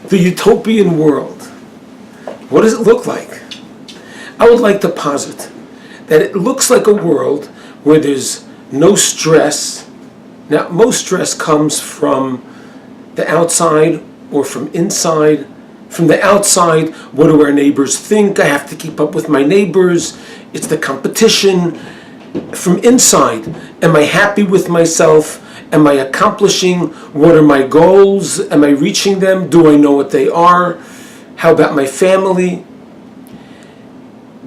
The utopian world. What does it look like? I would like to posit that it looks like a world where there's no stress. Now, most stress comes from the outside or from inside. From the outside, what do our neighbors think? I have to keep up with my neighbors. It's the competition. From inside, am I happy with myself? Am I accomplishing? What are my goals? Am I reaching them? Do I know what they are? How about my family?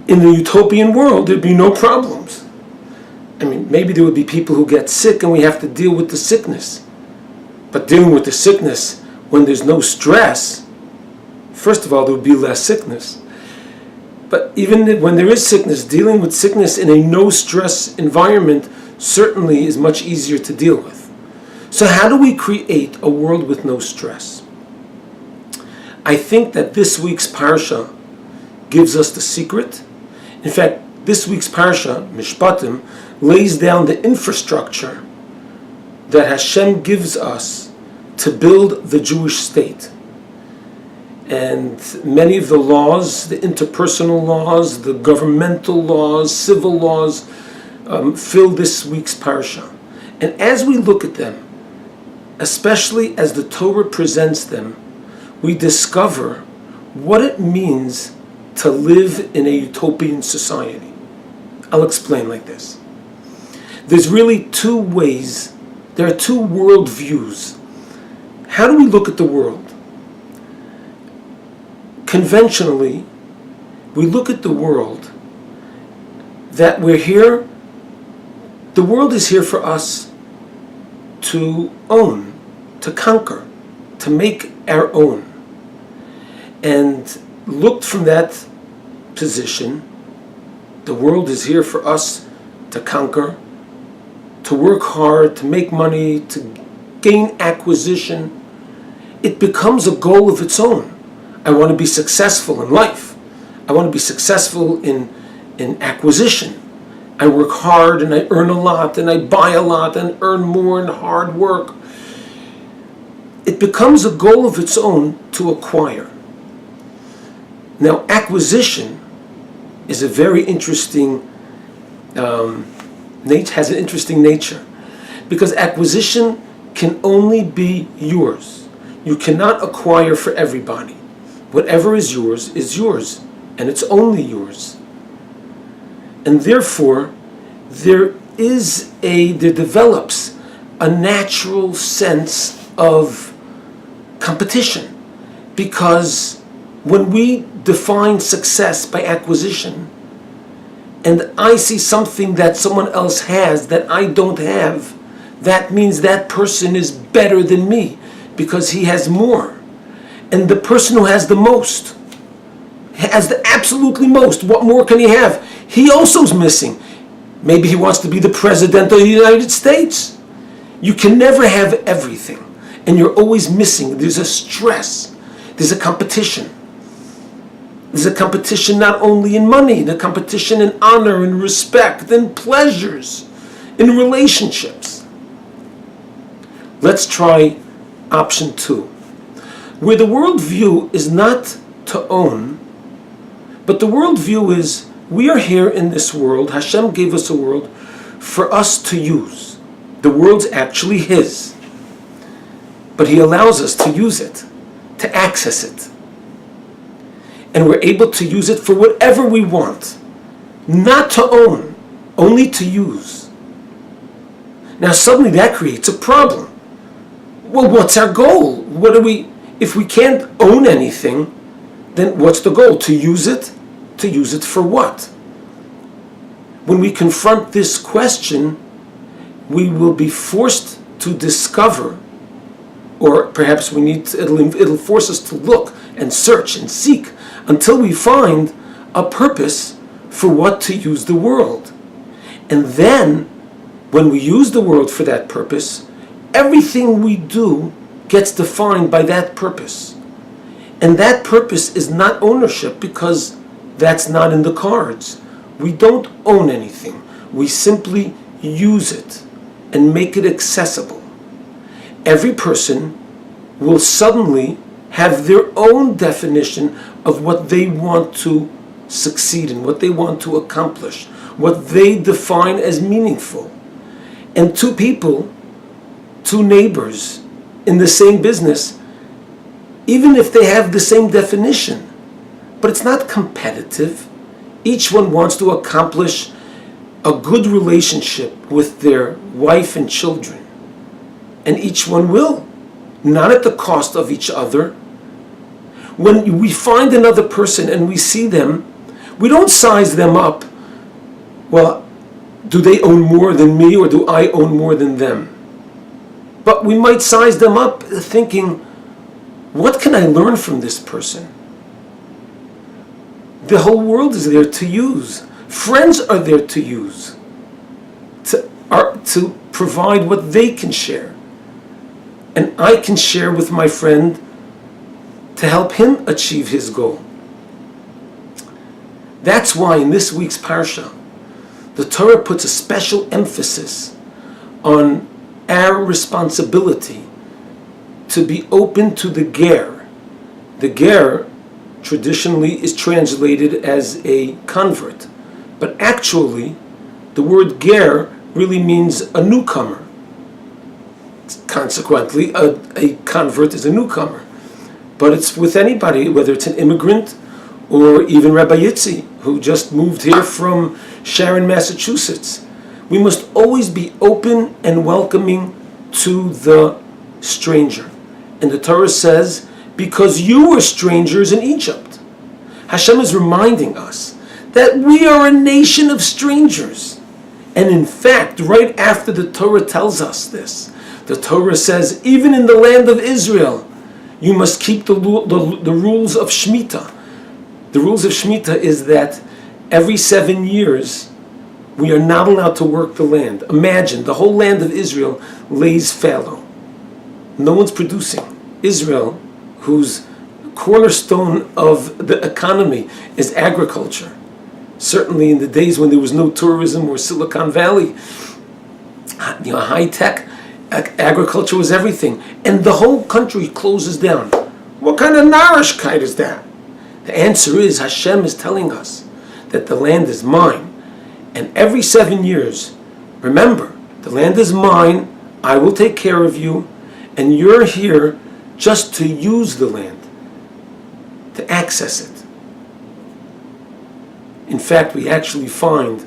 In the utopian world, there'd be no problems. I mean, maybe there would be people who get sick and we have to deal with the sickness. But dealing with the sickness when there's no stress, first of all, there would be less sickness. But even when there is sickness, dealing with sickness in a no-stress environment certainly is much easier to deal with. So how do we create a world with no stress? I think that this week's Parsha gives us the secret. In fact, this week's Parsha, Mishpatim, lays down the infrastructure that Hashem gives us to build the Jewish state. And many of the laws, the interpersonal laws, the governmental laws, civil laws, fill this week's Parsha. And as we look at them, especially as the Torah presents them, we discover what it means to live in a utopian society. I'll explain like this. There's really two ways, there are two world views. How do we look at the world? Conventionally, we look at the world that we're here, the world is here for us to own, to conquer, to make our own. And looked from that position, the world is here for us to conquer, to work hard, to make money, to gain acquisition. It becomes a goal of its own. I want to be successful in life. I want to be successful in acquisition. I work hard and I earn a lot and I buy a lot and earn more in hard work. It becomes a goal of its own to acquire. Now, acquisition is a very interesting, has an interesting nature, because acquisition can only be yours. You cannot acquire for everybody. Whatever is yours, and it's only yours. And therefore, there develops a natural sense of competition, because when we define success by acquisition, and I see something that someone else has that I don't have, that means that person is better than me because he has more. And the person who has the most, has the absolutely most, what more can he have? He also is missing. Maybe he wants to be the president of the United States. You can never have everything, and you're always missing. There's a stress. There's a competition. There's a competition not only in money, the competition in honor and respect and pleasures, in relationships. Let's try option 2, where the worldview is not to own, but the worldview is we are here in this world. Hashem gave us a world for us to use. The world's actually His, but He allows us to use it, to access it. And we're able to use it for whatever we want. Not to own, only to use. Now suddenly that creates a problem. Well, what's our goal? If we can't own anything, then what's the goal? To use it? To use it for what? When we confront this question, we will be forced to discover, or perhaps it'll force us to look and search and seek until we find a purpose for what to use the world. And then, when we use the world for that purpose, everything we do gets defined by that purpose. And that purpose is not ownership, because that's not in the cards. We don't own anything. We simply use it and make it accessible. Every person will suddenly have their own definition of what they want to succeed in, what they want to accomplish, what they define as meaningful. And two people, two neighbors in the same business, even if they have the same definition, but it's not competitive. Each one wants to accomplish a good relationship with their wife and children. And each one will, not at the cost of each other. When we find another person and we see them, we don't size them up. Well, do they own more than me, or do I own more than them? But we might size them up thinking, what can I learn from this person? The whole world is there to use. Friends are there to use, to provide what they can share. And I can share with my friend to help him achieve his goal. That's why in this week's Parsha, the Torah puts a special emphasis on our responsibility to be open to the ger. The ger traditionally is translated as a convert, but actually the word ger really means a newcomer. Consequently, a convert is a newcomer. But it's with anybody, whether it's an immigrant or even Rabbi Yitzi, who just moved here from Sharon, Massachusetts. We must always be open and welcoming to the stranger. And the Torah says, because you were strangers in Egypt. Hashem is reminding us that we are a nation of strangers. And in fact, right after the Torah tells us this, the Torah says, even in the land of Israel, you must keep the rules of Shemitah. The rules of Shemitah is that every 7 years, we are not allowed to work the land. Imagine, the whole land of Israel lays fallow. No one's producing. Israel, whose cornerstone of the economy is agriculture. Certainly in the days when there was no tourism or Silicon Valley, high-tech agriculture was everything. And the whole country closes down. What kind of narishkeit is that? The answer is Hashem is telling us that the land is mine. And every 7 years, remember, the land is mine, I will take care of you, and you're here just to use the land, to access it. In fact, we actually find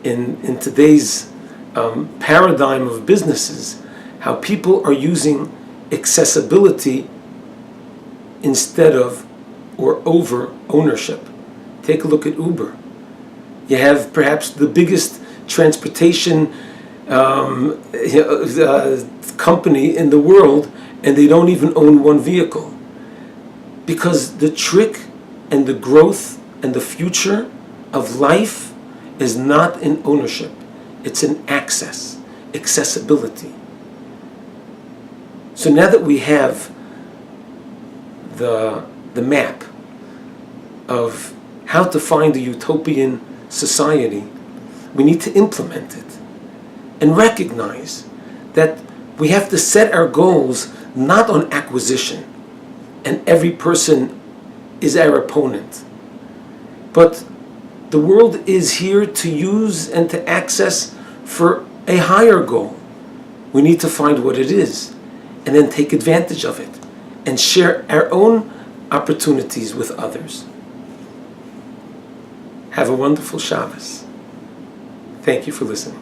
in today's paradigm of businesses how people are using accessibility instead of or over ownership. Take a look at Uber. You have perhaps the biggest transportation company in the world, and they don't even own one vehicle. Because the trick and the growth and the future of life is not in ownership. It's in accessibility. So now that we have the map of how to find a utopian society, we need to implement it and recognize that we have to set our goals not on acquisition and every person is our opponent, but the world is here to use and to access for a higher goal. We need to find what it is and then take advantage of it and share our own opportunities with others. Have a wonderful Shabbos. Thank you for listening.